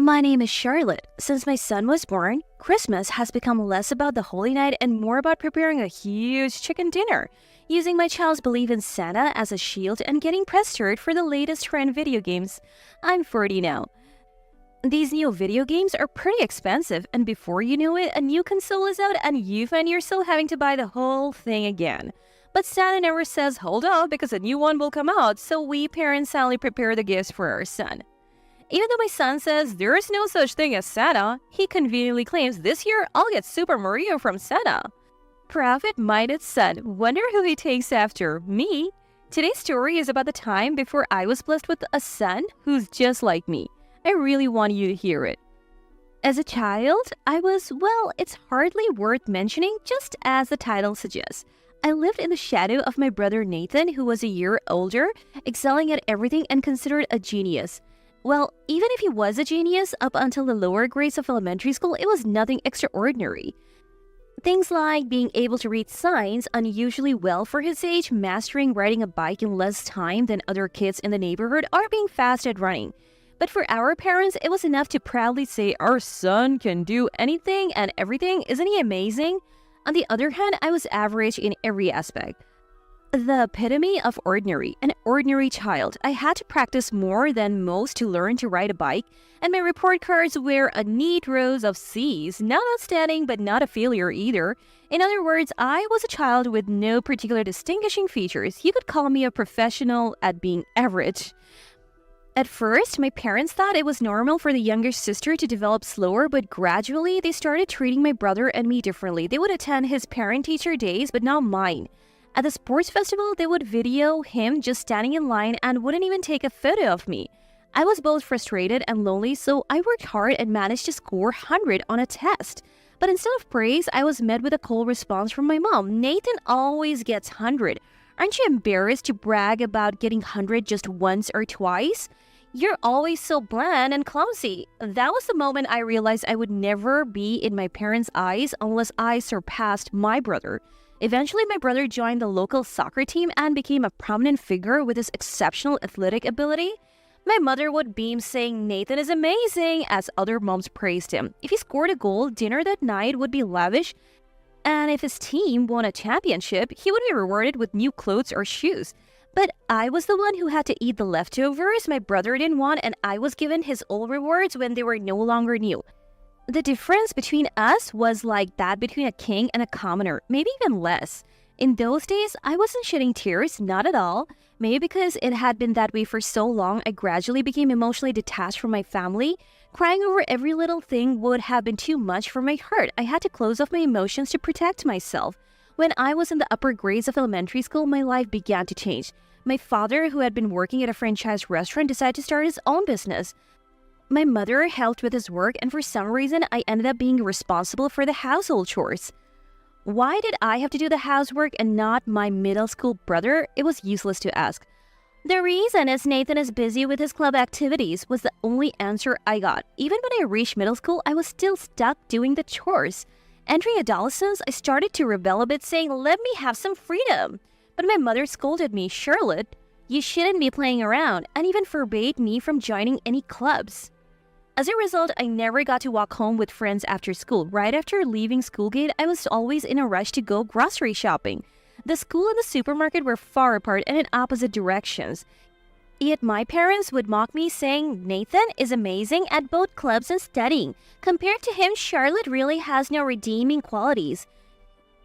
My name is Charlotte. Since my son was born, Christmas has become less about the holy night and more about preparing a huge chicken dinner, using my child's belief in Santa as a shield and getting pestered for the latest trend video games. I'm 40 now. These new video games are pretty expensive, and before you know it, a new console is out and you find yourself having to buy the whole thing again. But Santa never says hold up because a new one will come out, so we parents sadly prepare the gifts for our son. Even though my son says there is no such thing as Santa, he conveniently claims this year I'll get Super Mario from Santa. Profit-minded son, wonder who he takes after, me? Today's story is about the time before I was blessed with a son who's just like me. I really want you to hear it. As a child, I was, well, it's hardly worth mentioning, just as the title suggests. I lived in the shadow of my brother Nathan, who was a year older, excelling at everything and considered a genius. Well, even if he was a genius, up until the lower grades of elementary school, it was nothing extraordinary. Things like being able to read signs unusually well for his age, mastering riding a bike in less time than other kids in the neighborhood, or being fast at running. But for our parents, it was enough to proudly say, our son can do anything and everything, isn't he amazing? On the other hand, I was average in every aspect. The epitome of ordinary, an ordinary child. I had to practice more than most to learn to ride a bike, and my report cards were a neat rows of C's, not outstanding but not a failure either. In other words, I was a child with no particular distinguishing features. You could call me a professional at being average. At first, my parents thought it was normal for the younger sister to develop slower, but gradually they started treating my brother and me differently. They would attend his parent-teacher days, but not mine. At the sports festival, they would video him just standing in line and wouldn't even take a photo of me. I was both frustrated and lonely, so I worked hard and managed to score 100 on a test. But instead of praise, I was met with a cold response from my mom. Nathan always gets 100. Aren't you embarrassed to brag about getting 100 just once or twice? You're always so bland and clumsy. That was the moment I realized I would never be in my parents' eyes unless I surpassed my brother. Eventually, my brother joined the local soccer team and became a prominent figure with his exceptional athletic ability. My mother would beam saying Nathan is amazing as other moms praised him. If he scored a goal, dinner that night would be lavish. And if his team won a championship, he would be rewarded with new clothes or shoes. But I was the one who had to eat the leftovers my brother didn't want, and I was given his old rewards when they were no longer new. The difference between us was like that between a king and a commoner, maybe even less. In those days, I wasn't shedding tears, not at all. Maybe because it had been that way for so long, I gradually became emotionally detached from my family. Crying over every little thing would have been too much for my heart. I had to close off my emotions to protect myself. When I was in the upper grades of elementary school, my life began to change. My father, who had been working at a franchise restaurant, decided to start his own business. My mother helped with his work, and for some reason, I ended up being responsible for the household chores. Why did I have to do the housework and not my middle school brother? It was useless to ask. The reason is Nathan is busy with his club activities was the only answer I got. Even when I reached middle school, I was still stuck doing the chores. Entering adolescence, I started to rebel a bit, saying, let me have some freedom. But my mother scolded me, Charlotte, you shouldn't be playing around, and even forbade me from joining any clubs. As a result, I never got to walk home with friends after school. Right after leaving school gate, I was always in a rush to go grocery shopping. The school and the supermarket were far apart and in opposite directions. Yet my parents would mock me, saying, Nathan is amazing at both clubs and studying. Compared to him, Charlotte really has no redeeming qualities.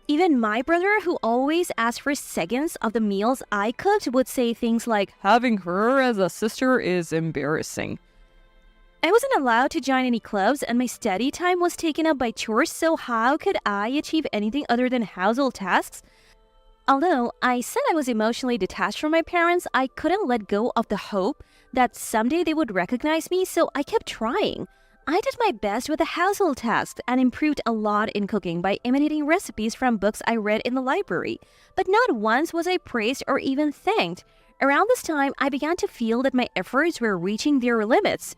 Even my brother, who always asked for seconds of the meals I cooked, would say things like, having her as a sister is embarrassing. I wasn't allowed to join any clubs, and my study time was taken up by chores, so how could I achieve anything other than household tasks? Although I said I was emotionally detached from my parents, I couldn't let go of the hope that someday they would recognize me, so I kept trying. I did my best with the household tasks and improved a lot in cooking by imitating recipes from books I read in the library. But not once was I praised or even thanked. Around this time, I began to feel that my efforts were reaching their limits.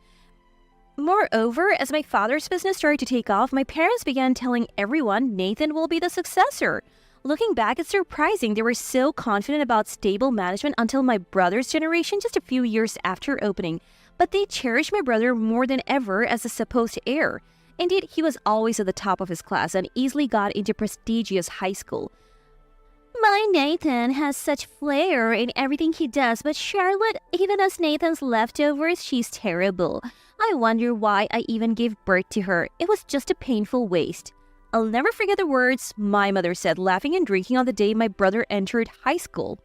Moreover, as my father's business started to take off, my parents began telling everyone Nathan will be the successor. Looking back, it's surprising they were so confident about stable management until my brother's generation just a few years after opening. but they cherished my brother more than ever as a supposed heir. Indeed, he was always at the top of his class and easily got into prestigious high school. My Nathan has such flair in everything he does, but Charlotte, even as Nathan's leftovers, she's terrible. I wonder why I even gave birth to her. It was just a painful waste. I'll never forget the words my mother said, laughing and drinking on the day my brother entered high school.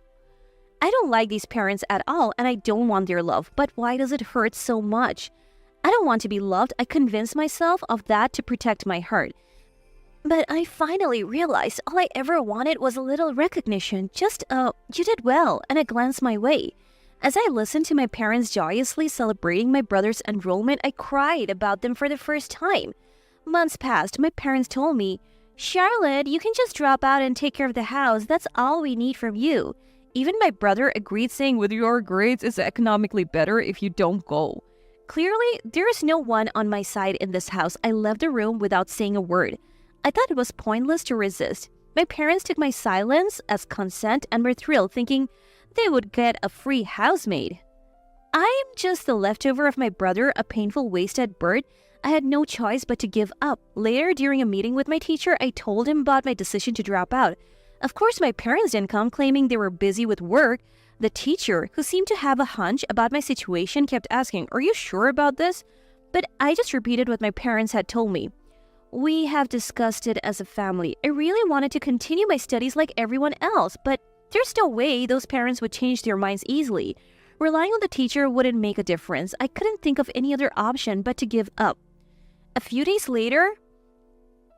I don't like these parents at all, and I don't want their love, but why does it hurt so much? I don't want to be loved. I convinced myself of that to protect my heart. But I finally realized all I ever wanted was a little recognition, just you did well, and a glance my way. As I listened to my parents joyously celebrating my brother's enrollment, I cried about them for the first time. Months passed. My parents told me, Charlotte, you can just drop out and take care of the house. That's all we need from you. Even my brother agreed, saying, with your grades, it's economically better if you don't go. Clearly, there is no one on my side in this house. I left the room without saying a word. I thought it was pointless to resist. My parents took my silence as consent and were thrilled, thinking they would get a free housemaid. I am just the leftover of my brother, a painful waste at birth. I had no choice but to give up. Later, during a meeting with my teacher, I told him about my decision to drop out. Of course, my parents didn't come, claiming they were busy with work. The teacher, who seemed to have a hunch about my situation, kept asking, "Are you sure about this?" But I just repeated what my parents had told me. We have discussed it as a family. I really wanted to continue my studies like everyone else, but there's no way those parents would change their minds easily. Relying on the teacher wouldn't make a difference. I couldn't think of any other option but to give up. A few days later,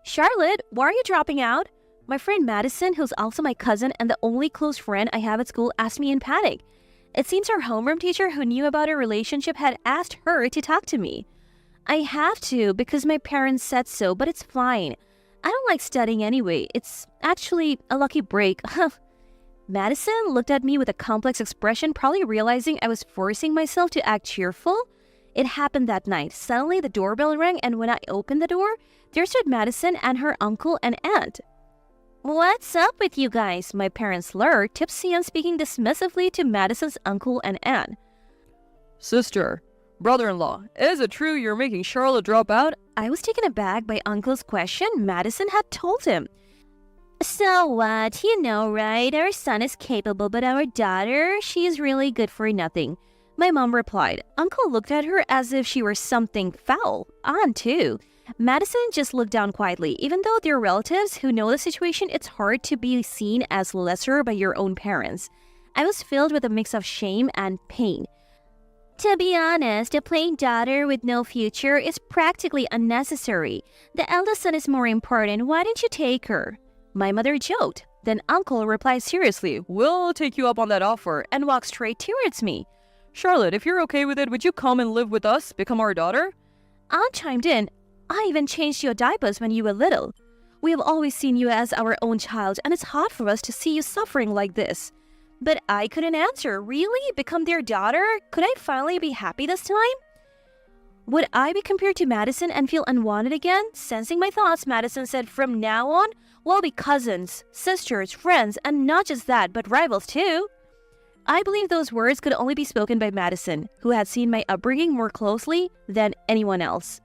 Charlotte, why are you dropping out? My friend Madison, who's also my cousin and the only close friend I have at school, asked me in panic. It seems our homeroom teacher who knew about our relationship had asked her to talk to me. I have to because my parents said so, but it's fine. I don't like studying anyway. It's actually a lucky break. Madison looked at me with a complex expression, probably realizing I was forcing myself to act cheerful. It happened that night. Suddenly, the doorbell rang, and when I opened the door, there stood Madison and her uncle and aunt. What's up with you guys? My parents slurred, tipsy and speaking dismissively to Madison's uncle and aunt. Sister, brother-in-law, is it true you're making Charlotte drop out? I was taken aback by Uncle's question. Madison had told him. So what? You know, right? Our son is capable, but our daughter, she is really good for nothing. My mom replied. Uncle looked at her as if she were something foul. Aunt, too. Madison just looked down quietly. Even though they're relatives who know the situation, it's hard to be seen as lesser by your own parents. I was filled with a mix of shame and pain. To be honest, a plain daughter with no future is practically unnecessary. The eldest son is more important. Why didn't you take her? My mother joked. Then Uncle replied seriously, We'll take you up on that offer, and walked straight towards me. Charlotte, if you're okay with it, would you come and live with us, become our daughter? Aunt chimed in. I even changed your diapers when you were little. We have always seen you as our own child, and it's hard for us to see you suffering like this. But I couldn't answer. Really? Become their daughter? Could I finally be happy this time? Would I be compared to Madison and feel unwanted again? Sensing my thoughts, Madison said, from now on, we'll be cousins, sisters, friends, and not just that, but rivals too. I believe those words could only be spoken by Madison, who had seen my upbringing more closely than anyone else.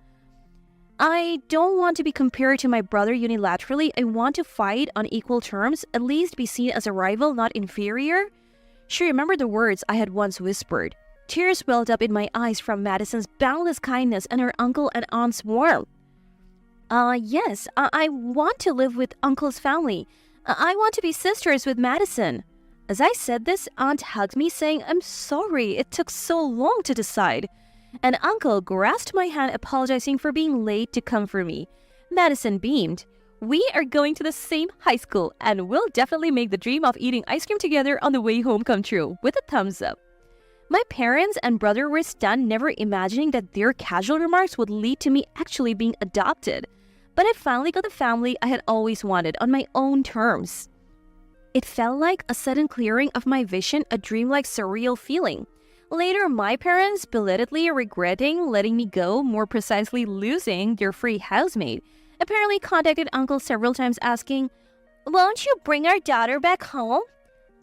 I don't want to be compared to my brother unilaterally. I want to fight on equal terms, at least be seen as a rival, not inferior. She remembered the words I had once whispered. Tears welled up in my eyes from Madison's boundless kindness and her uncle and aunt's warmth. Yes, I want to live with Uncle's family. I want to be sisters with Madison. As I said this, Aunt hugged me, saying, I'm sorry, it took so long to decide. And Uncle grasped my hand, apologizing for being late to come for me. Madison beamed. We are going to the same high school, and we'll definitely make the dream of eating ice cream together on the way home come true, with a thumbs up. My parents and brother were stunned, never imagining that their casual remarks would lead to me actually being adopted. But I finally got the family I had always wanted on my own terms. It felt like a sudden clearing of my vision, a dreamlike surreal feeling. Later, my parents, belatedly regretting letting me go, more precisely losing their free housemaid, apparently contacted Uncle several times asking, Won't you bring our daughter back home?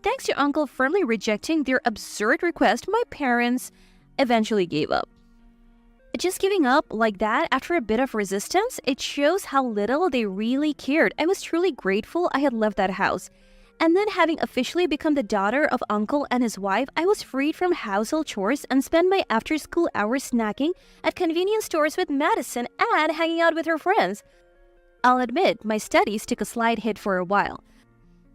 Thanks to Uncle firmly rejecting their absurd request, my parents eventually gave up. Just giving up like that after a bit of resistance, it shows how little they really cared. I was truly grateful I had left that house. And then having officially become the daughter of uncle and his wife, I was freed from household chores and spent my after-school hours snacking at convenience stores with Madison and hanging out with her friends. I'll admit, my studies took a slight hit for a while.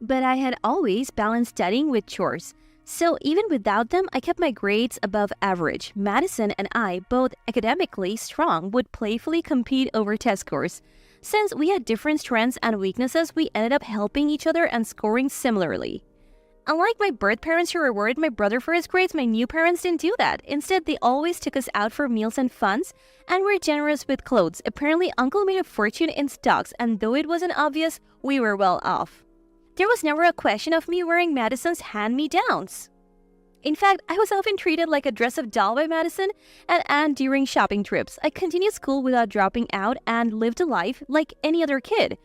But I had always balanced studying with chores. So even without them, I kept my grades above average. Madison and I, both academically strong, would playfully compete over test scores. Since we had different strengths and weaknesses, we ended up helping each other and scoring similarly. Unlike my birth parents who rewarded my brother for his grades, my new parents didn't do that. Instead, they always took us out for meals and funs and were generous with clothes. Apparently, uncle made a fortune in stocks, and though it wasn't obvious, we were well off. There was never a question of me wearing Madison's hand-me-downs. In fact, I was often treated like a dress-up doll by Madison and Anne during shopping trips. I continued school without dropping out and lived a life like any other kid.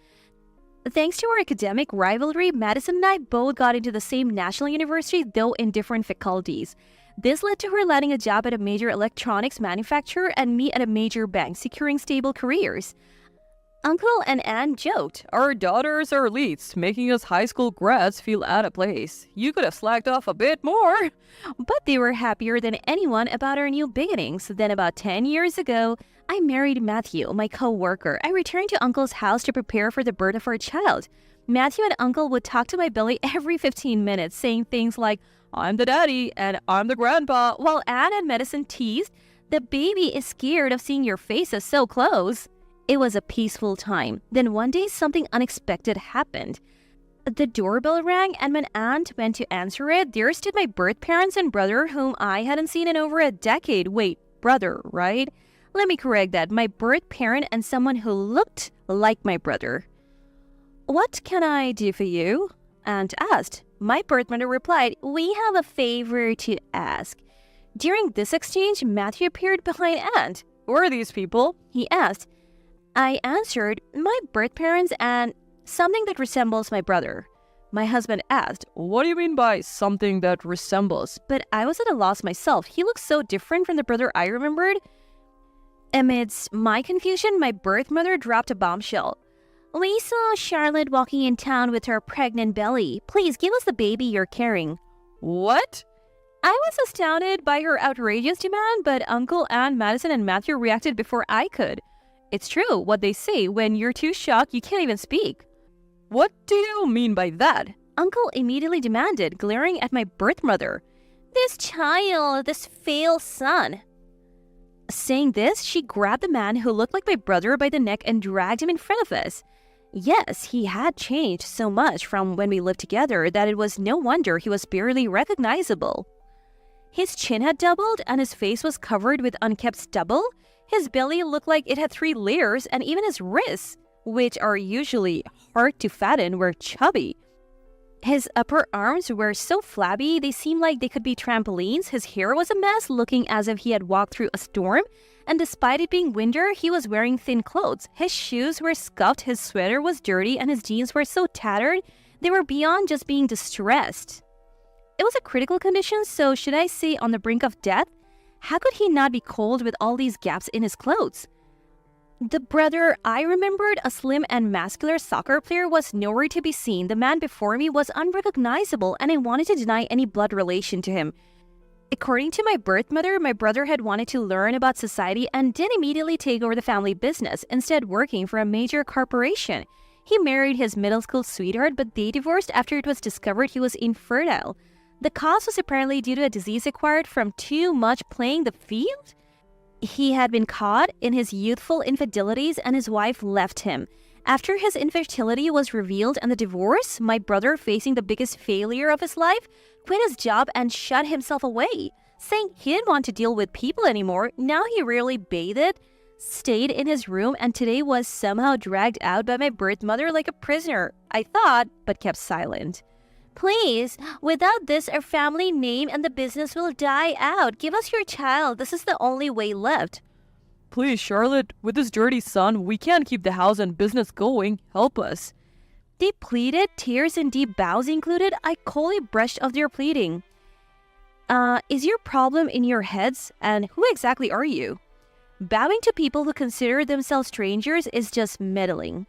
Thanks to our academic rivalry, Madison and I both got into the same national university, though in different faculties. This led to her landing a job at a major electronics manufacturer and me at a major bank, securing stable careers. Uncle and Anne joked, Our daughters are elites, making us high school grads feel out of place. You could have slacked off a bit more. but they were happier than anyone about our new beginnings. Then about 10 years ago, I married Matthew, my co-worker. I returned to Uncle's house to prepare for the birth of our child. Matthew and Uncle would talk to my belly every 15 minutes, saying things like, I'm the daddy and I'm the grandpa. while Anne and Madison teased, the baby is scared of seeing your faces so close. It was a peaceful time. Then one day, something unexpected happened. The doorbell rang, and when Aunt went to answer it, there stood my birth parents and brother, whom I hadn't seen in over a decade. Wait, brother, right? Let me correct that. My birth parent and someone who looked like my brother. What can I do for you? Aunt asked. My birth mother replied, We have a favor to ask. During this exchange, Matthew appeared behind Aunt. Who are these people? He asked. I answered, my birth parents and something that resembles my brother. My husband asked, What do you mean by something that resembles? but I was at a loss myself. He looked so different from the brother I remembered. Amidst my confusion, my birth mother dropped a bombshell. We saw Charlotte walking in town with her pregnant belly. Please give us the baby you're carrying. What? I was astounded by her outrageous demand, but Uncle, Aunt, Madison, and Matthew reacted before I could. It's true what they say, when you're too shocked, you can't even speak. What do you mean by that? Uncle immediately demanded, glaring at my birth mother. This child, this failed son. Saying this, she grabbed the man who looked like my brother by the neck and dragged him in front of us. Yes, he had changed so much from when we lived together that it was no wonder he was barely recognizable. His chin had doubled and his face was covered with unkempt stubble. His belly looked like it had 3 layers, and even his wrists, which are usually hard to fatten, were chubby. His upper arms were so flabby they seemed like they could be trampolines. His hair was a mess, looking as if he had walked through a storm, and despite it being winter, he was wearing thin clothes. His shoes were scuffed, his sweater was dirty, and his jeans were so tattered they were beyond just being distressed. It was a critical condition, so should I say on the brink of death? How could he not be cold with all these gaps in his clothes? The brother I remembered, a slim and muscular soccer player, was nowhere to be seen. The man before me was unrecognizable, and I wanted to deny any blood relation to him. According to my birth mother, my brother had wanted to learn about society and didn't immediately take over the family business, instead working for a major corporation. He married his middle school sweetheart, but they divorced after it was discovered he was infertile. The cause was apparently due to a disease acquired from too much playing the field. He had been caught in his youthful infidelities and his wife left him. After his infertility was revealed and the divorce, my brother, facing the biggest failure of his life, quit his job and shut himself away, saying he didn't want to deal with people anymore. Now he rarely bathed, stayed in his room, and today was somehow dragged out by my birth mother like a prisoner, I thought, but kept silent. Please, without this, our family name and the business will die out. Give us your child. This is the only way left. Please, Charlotte, with this dirty son, we can't keep the house and business going. Help us. They pleaded, tears and deep bows included. I coldly brushed off their pleading. Is your problem in your heads? And who exactly are you? Bowing to people who consider themselves strangers is just meddling.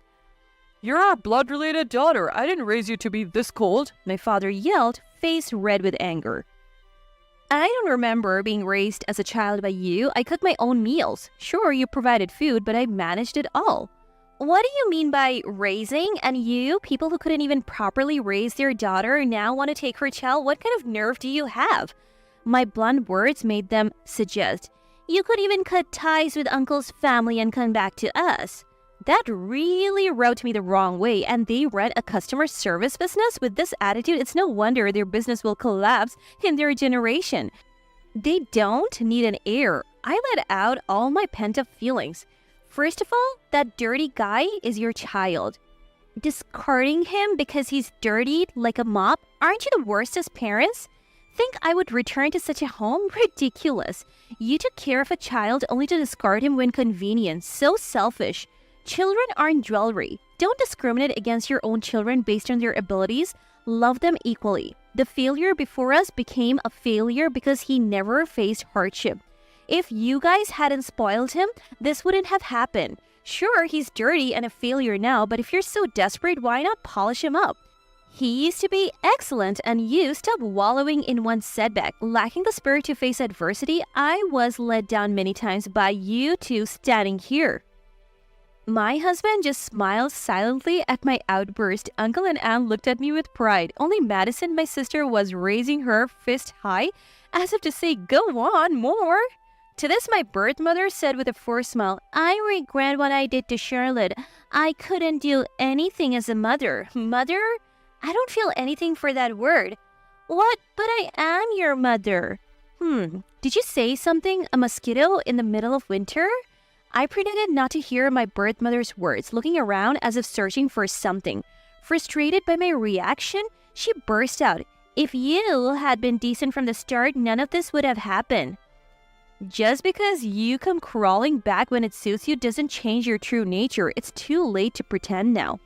You're our blood-related daughter. I didn't raise you to be this cold. My father yelled, face red with anger. I don't remember being raised as a child by you. I cooked my own meals. Sure, you provided food, but I managed it all. What do you mean by raising? And you, people who couldn't even properly raise their daughter, now want to take her child? What kind of nerve do you have? My blunt words made them suggest, you could even cut ties with uncle's family and come back to us. That really rubbed me the wrong way, and they run a customer service business with this attitude. It's no wonder their business will collapse in their generation. They don't need an heir. I let out all my pent-up feelings. First of all, that dirty guy is your child. Discarding him because he's dirty like a mop? Aren't you the worst as parents? Think I would return to such a home? Ridiculous. You took care of a child only to discard him when convenient. So selfish. Children aren't jewelry. Don't discriminate against your own children based on their abilities. Love them equally. The failure before us became a failure because he never faced hardship. If you guys hadn't spoiled him, this wouldn't have happened. Sure, he's dirty and a failure now, but if you're so desperate, why not polish him up? He used to be excellent, and you stop wallowing in one setback. Lacking the spirit to face adversity, I was let down many times by you two standing here. My husband just smiled silently at my outburst. Uncle and Aunt looked at me with pride. Only Madison, my sister, was raising her fist high as if to say, go on, more. To this, my birth mother said with a forced smile, I regret what I did to Charlotte. I couldn't do anything as a mother. Mother? I don't feel anything for that word. What? But I am your mother. Did you say something? A mosquito in the middle of winter? I pretended not to hear my birth mother's words, looking around as if searching for something. Frustrated by my reaction, she burst out, if you had been decent from the start, none of this would have happened. Just because you come crawling back when it suits you doesn't change your true nature. It's too late to pretend now.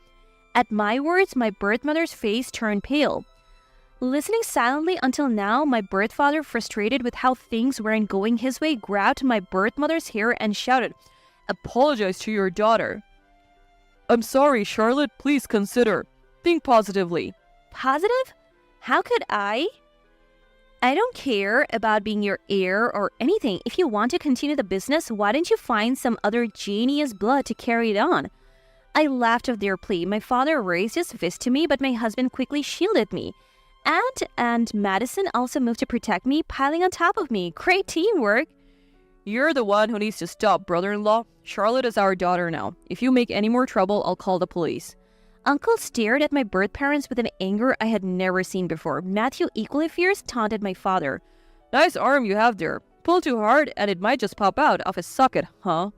At my words, my birth mother's face turned pale. Listening silently until now, my birth father, frustrated with how things weren't going his way, grabbed my birth mother's hair and shouted, apologize to your daughter. I'm sorry, Charlotte. Please consider. Think positively. Positive? How could I? I don't care about being your heir or anything. If you want to continue the business, why don't you find some other genius blood to carry it on? I laughed at their plea. My father raised his fist to me, but my husband quickly shielded me. Aunt and Madison also moved to protect me, piling on top of me. Great teamwork. You're the one who needs to stop, brother-in-law. Charlotte is our daughter now. If you make any more trouble, I'll call the police. Uncle stared at my birth parents with an anger I had never seen before. Matthew, equally fierce, taunted my father. Nice arm you have there. Pull too hard and it might just pop out of his socket, huh?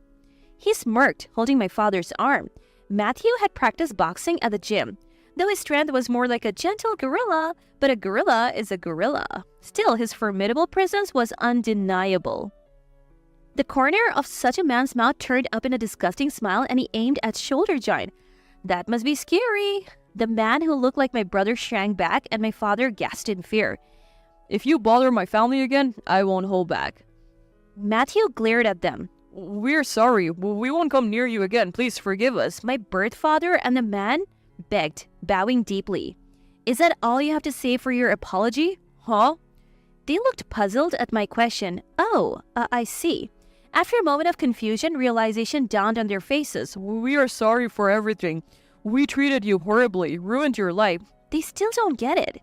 He smirked, holding my father's arm. Matthew had practiced boxing at the gym. Though his strength was more like a gentle gorilla, but a gorilla is a gorilla. Still, his formidable presence was undeniable. The corner of such a man's mouth turned up in a disgusting smile and he aimed at shoulder joint. That must be scary. The man who looked like my brother shrank back and my father gasped in fear. If you bother my family again, I won't hold back. Matthew glared at them. We're sorry. We won't come near you again. Please forgive us. My birth father and the man begged, bowing deeply. Is that all you have to say for your apology? Huh? They looked puzzled at my question. I see. After a moment of confusion, realization dawned on their faces. We are sorry for everything. We treated you horribly, ruined your life. They still don't get it.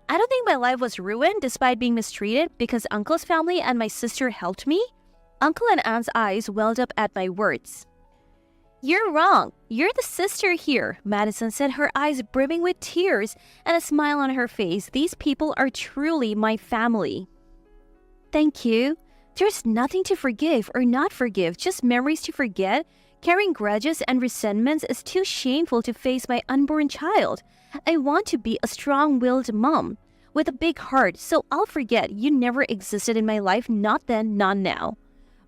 I don't think my life was ruined despite being mistreated because Uncle's family and my sister helped me. Uncle and Aunt's eyes welled up at my words. You're wrong. You're the sister here, Madison said, her eyes brimming with tears and a smile on her face. These people are truly my family. Thank you. There's nothing to forgive or not forgive, just memories to forget. Carrying grudges and resentments is too shameful to face my unborn child. I want to be a strong-willed mom with a big heart, so I'll forget you never existed in my life, not then, not now.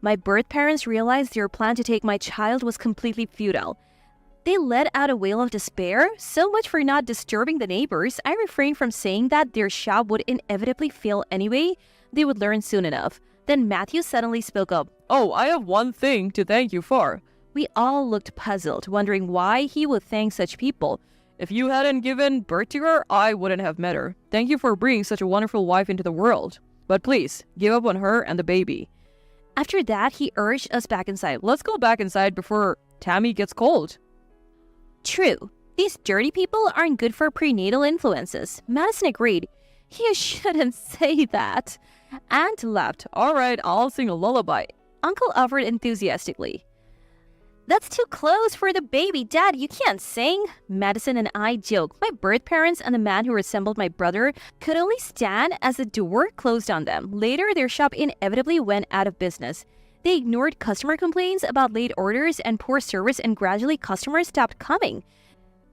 My birth parents realized their plan to take my child was completely futile. They let out a wail of despair. So much for not disturbing the neighbors. I refrained from saying that their shop would inevitably fail anyway. They would learn soon enough. Then Matthew suddenly spoke up. Oh, I have one thing to thank you for. We all looked puzzled, wondering why he would thank such people. If you hadn't given birth to her, I wouldn't have met her. Thank you for bringing such a wonderful wife into the world. But please, give up on her and the baby. After that, he urged us back inside. Let's go back inside before Tammy gets cold. True. These dirty people aren't good for prenatal influences. Madison agreed. You shouldn't say that. Aunt laughed. All right, I'll sing a lullaby. Uncle offered enthusiastically. That's too close for the baby, Dad. You can't sing. Madison and I joked. My birth parents and the man who resembled my brother could only stand as the door closed on them. Later, their shop inevitably went out of business. They ignored customer complaints about late orders and poor service, and gradually customers stopped coming.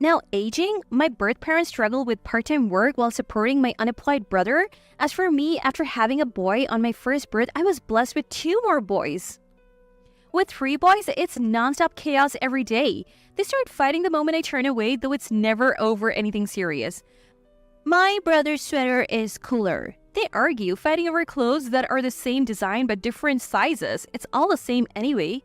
Now aging, my birth parents struggled with part-time work while supporting my unemployed brother. As for me, after having a boy on my first birth, I was blessed with 2 more boys. With 3 boys, it's nonstop chaos every day. They start fighting the moment I turn away, though it's never over anything serious. My brother's sweater is cooler. They argue, fighting over clothes that are the same design but different sizes. It's all the same anyway.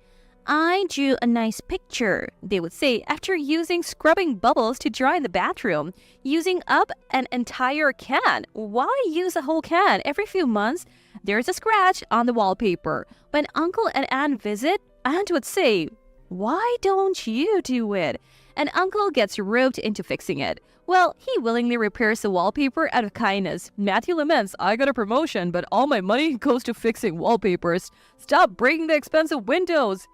I drew a nice picture, they would say, after using scrubbing bubbles to dry in the bathroom. Using up an entire can. Why use a whole can? Every few months, there's a scratch on the wallpaper. When Uncle and Aunt visit, Aunt would say, "Why don't you do it?" And Uncle gets roped into fixing it. Well, he willingly repairs the wallpaper out of kindness. Matthew laments, I got a promotion, but all my money goes to fixing wallpapers. Stop breaking the expensive windows.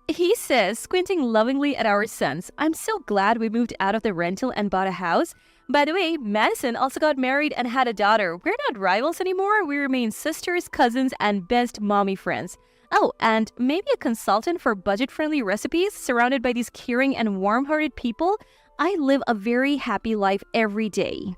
He says, squinting lovingly at our sons, I'm so glad we moved out of the rental and bought a house. By the way, Madison also got married and had a daughter. We're not rivals anymore. We remain sisters, cousins, and best mommy friends. Oh, and maybe a consultant for budget-friendly recipes. Surrounded by these caring and warm-hearted people, I live a very happy life every day.